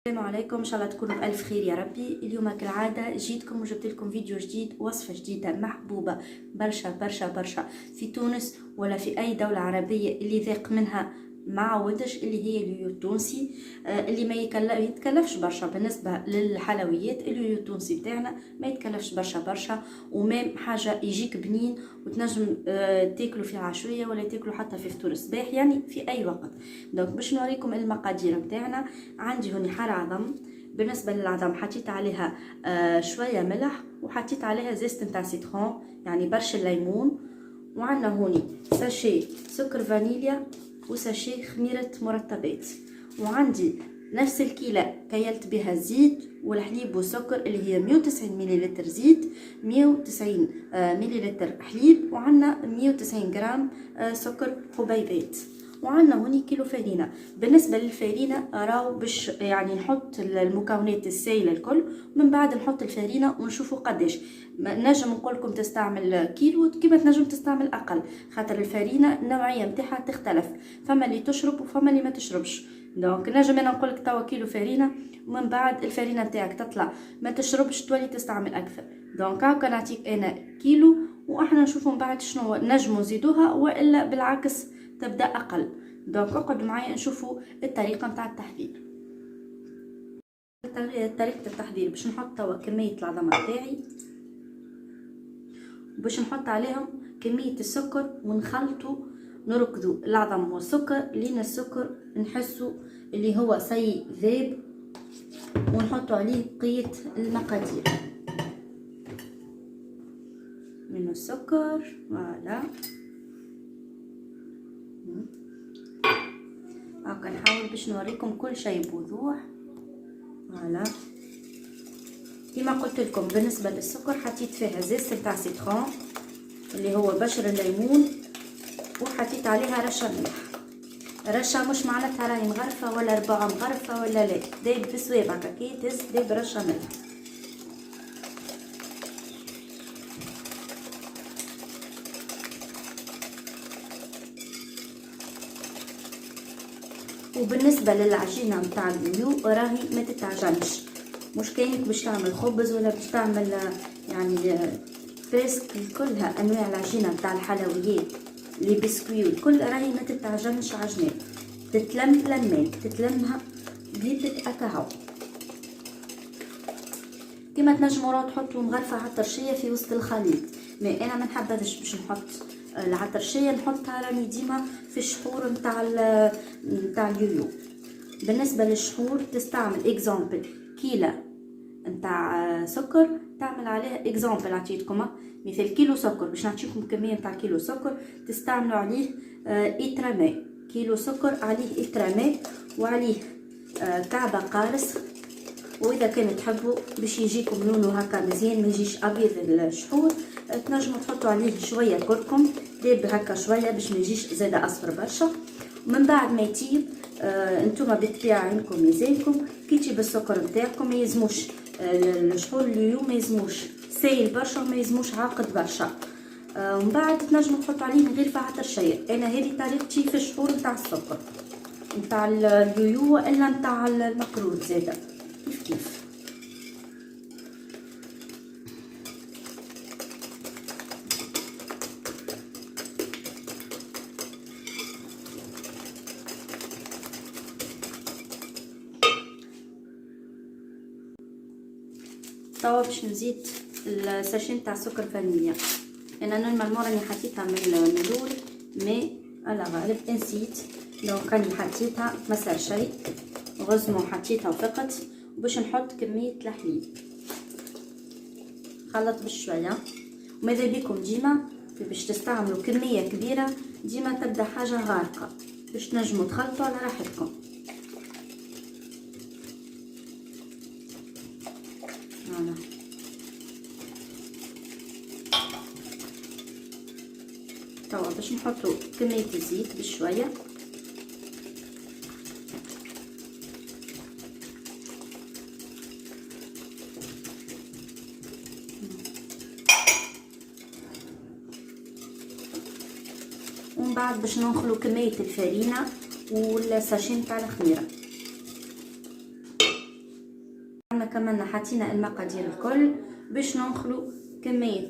السلام عليكم، ان شاء الله تكونوا بألف خير يا ربي. اليوم كالعادة جيتكم وجبت لكم فيديو جديد، وصفة جديدة محبوبة برشا برشا برشا في تونس ولا في اي دولة عربية. اللي ذاق منها ما عودش، اللي هي اليويو التونسي. اللي ما يتكلفش برشا بالنسبة للحلويات. اليويو التونسي بتاعنا ما يتكلفش برشا ومام حاجة يجيك بنين وتنجم تاكلوا في العشوية ولا تاكلوا حتى في فطور الصباح، يعني في اي وقت. دونك باش نوريكم المقادير بتاعنا. عندي هوني حار عظم. بالنسبه للعظم حطيت عليها شويه ملح، وحطيت عليها زيت نتاع سيترون يعني برش الليمون. وعندنا هوني ساشي سكر فانيليا وساشي خميره مرطبات. وعندي نفس الكيلة كيلت بها الزيت والحليب والسكر اللي هي 190 مليلتر زيت، 190 مليلتر حليب، وعندنا 190 جرام سكر حبيبات. وعندنا هوني كيلو فرينة. بالنسبة للفرينة راهو باش يعني نحط المكونات السائلة الكل، ومن بعد نحط الفرينة ونشوفوا قداش. نجم نقولكم تستعمل كيلو كيما تنجم تستعمل أقل، خاطر الفرينة النوعية متاعها تختلف، فما اللي تشرب وفما اللي ما تشربش. دونك نجم انا نقولك توا كيلو فرينة، ومن بعد الفرينة نتاعك تطلع ما تشربش تولي تستعمل أكثر. دونك هاكا نعطيك أنا كيلو، واحنا نشوفوا من بعد شنو نجموا نزيدوها والا بالعكس تبدا اقل. دونك اقعدوا معايا نشوفوا الطريقه نتاع التحضير. طريقه التحضير باش نحط توا كميه العظم نتاعي، باش نحط عليهم كميه السكر ونخلطوا، نركضوا العظم والسكر لين السكر نحسوا اللي هو سي ذاب، ونحطوا عليه بقيه المقادير من السكر. فوالا هاكا نحاول باش نوريكم كل شيء بوضوح. فوالا كيما قلت لكم بالنسبه للسكر حطيت فيها زيت نتاع سيترون اللي هو بشر الليمون، وحطيت عليها رشه ملح. رشه مش معناتها راهي مغرفه ولا ربع مغرفه ولا لا، دايب بسوابع كي تهز دايب رشه ملح. وبالنسبه للعجينه نتاع اليويو راهي ما تتعجنش، مش كاينك باش تعمل خبز ولا باش تعمل يعني فريسك، كلها انواع العجينه نتاع الحلويات لي بسكوي الكل راهي ما تتعجنش عجنات، تتلم لمات تتلمها بيدك اكاهو. كما تنجموا راهو تحطوا مغرفه عطرشيه في وسط الخليط، ما انا ما نحبذش باش نحط العطرشيه، نحطها راني ديما في الشحور نتاع اليويو. بالنسبه للشحور تستعمل اكزامبل كيلة نتاع سكر، تعمل عليها اكزامبل عطيتكم مثل كيلو سكر، باش نعطيكم كميه نتاع كيلو سكر تستعملوا عليه إتر ماء. كيلو سكر عليه إتر ماء وعليه كعبه قارص. واذا كان تحبوا باش يجيكم لونه هكا مزيان ما يجيش ابيض الشحور، تنجموا تحطوا عليه شويه كركم داب هكا شويه باش ما يجيش زاده اصفر برشا. ومن بعد ما يطيب انتوما بالطبيعه عندكم ميزانكم كي تجيب السكر نتاعكم، ما يلزموش الشحور اليوم ما يلزموش سايل برشا وما يلزموش عاقد برشا. ومن بعد تنجموا تحطوا عليه غرفه عطرشيه. انا هذه طريقتي في الشحور نتاع السكر نتاع اليويو الا نتاع المقرود زاده كيف. توا باش نزيد الساشي نتاع سكر فانيليا. انا نورمالمون راني حطيتها من الاول مي على غالب نسيت، دونك راني حطيتها ما صار شيء، غزمو حطيتها وفقت. باش نحط كميه الحليب خلط بشويه. وماذا بيكم ديما باش تستعملوا كميه كبيره ديما تبدا حاجه غارقه باش تنجموا تخلطوا على راحتكم. فوالا توا باش نحطوا كميه الزيت بشويه. ومن بعد باش نخلو كميه الفرينه والساشي نتاع الخميره. متاعنا كملنا حطينا المقادير الكل باش نخلو كمية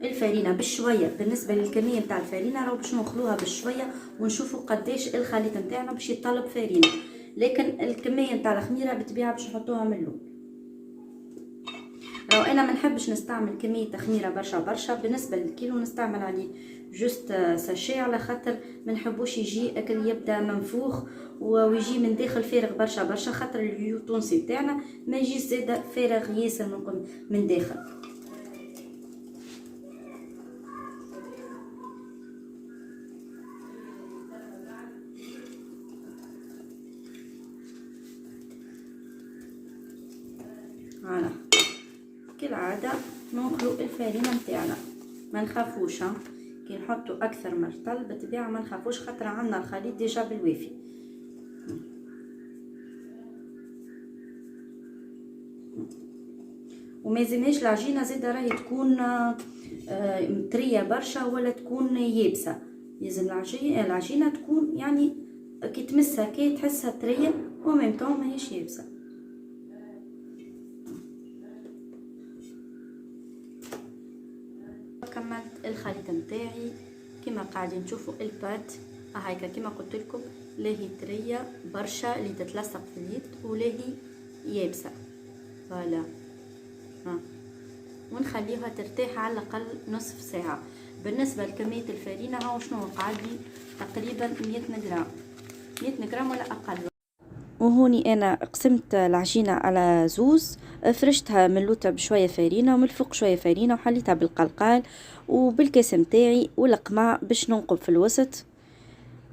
الفرينة بشوية. بالنسبة للكمية نتاع الفرينة راهو باش نخلوها بشوية ونشوفوا قداش الخليط نتاعنا باش يطلب فرينة، لكن الكمية نتاع الخميرة بالطبيعة باش نحطوها من الاول. راهو انا ما نحبش نستعمل كمية خميرة برشا بالنسبة للكيلو نستعمل عليه جوست ساشي، على خاطر ما نحبوش يجي اكل يبدا منفوخ ويجي من داخل فارغ برشا خاطر اليو التونسي تاعنا ما يجيش زاده فارغ ياسر من داخل. فوالا كالعاده نخلو الفرينه نتاعنا، ما نخافوش كي نحطوا اكثر مرتل بالطبيعه ما نخافوش خاطر عندنا الخليط ديجا بالوافي. وما يلزمناش العجينه زاده راهي تكون طريه برشا ولا تكون يابسه، لازم العجينه تكون يعني كي تمسها كي تحسها طريه وميم طون ماهيش يابسه. كملت الخليط نتاعي كما قاعدين تشوفوا البات هايكا كما قلت لكم، لا هي طريه برشا اللي تتلصق في اليد ولا هي يابسه. فوالا ونخليها ترتاح على الاقل نصف ساعه. بالنسبه لكميه الفرينه هاو شنو قاعدلي تقريبا 100 غرام ولا اقل. وهوني انا قسمت العجينه على زوز، فرشتها من اللوطه بشويه فرينه ومن الفوق شويه فرينه وحليتها بالقلقال وبالكاس متاعي والقمع باش ننقب في الوسط.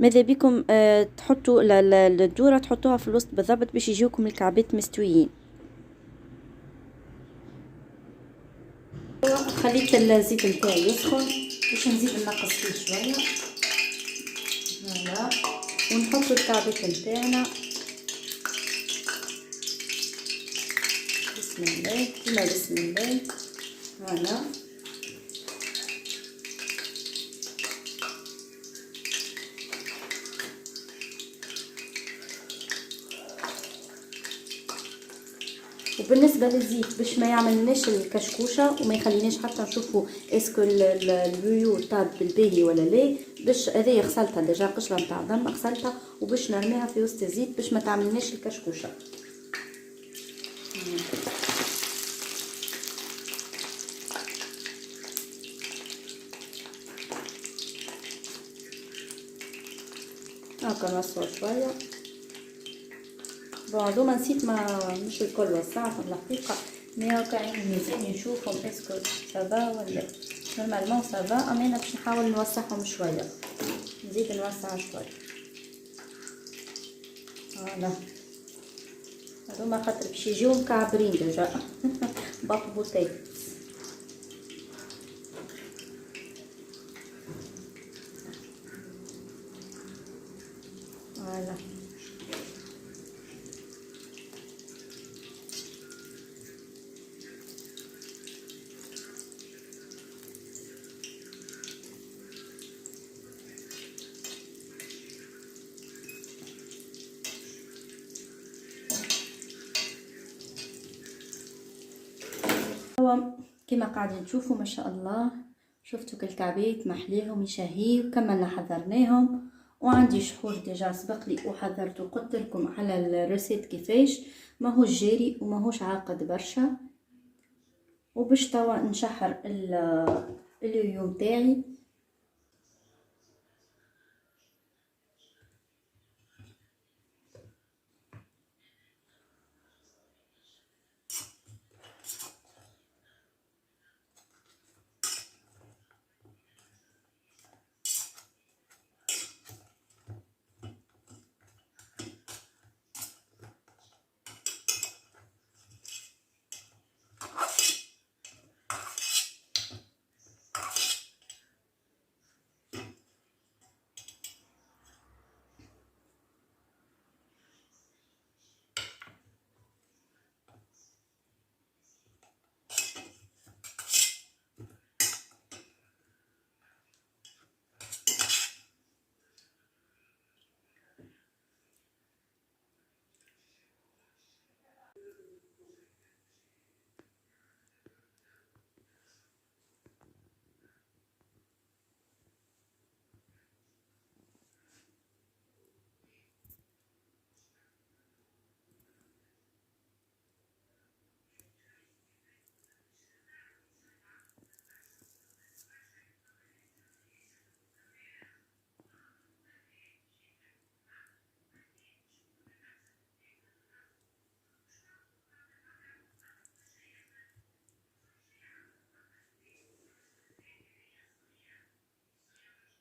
ماذا بكم تحطوا الدوره تحطوها في الوسط بالضبط باش يجيوكم الكعبات مستويين. خليت الزيت نتاعي يسخن باش نزيد نقص فيه شويه. فوالا ونحطوا الكعبات نتاعنا بسم الله كما بسم الله. فوالا وبالنسبه للزيت باش ما يعملناش الكشكوشه وما يخليناش حتى نشوفوا اسكو البيو طاب بالباهي ولا لا، باش هذه غسلتها ديجا قشره نتاع دم غسلتها وباش نرميها في وسط الزيت باش ما تعملناش الكشكوشه. هاكا نوسعو شويه. بون هذوما نسيت ما مش الكل وسعتهم الحقيقه، مي هاكا عيني ميزاني نشوفهم اسكو سافا ولا نورمالمون سافا، اما انا باش نحاول نوسعهم شويه، نزيد نوسع شويه. فوالا هذوما خاطر باش يجيو مكعبرين ديجا بطبوطي. فوالا كما قاعدين تشوفوا ما شاء الله، شفتوا كالكعبات محليهم يشهيو كملنا حضرناهم. وعندي شحوش ديجا سبق لي وحضرت وقلت لكم على الريسيت كيفاش ماهوش جاري وماهوش عاقد برشا. وباش توا نشحر اليوم تاعي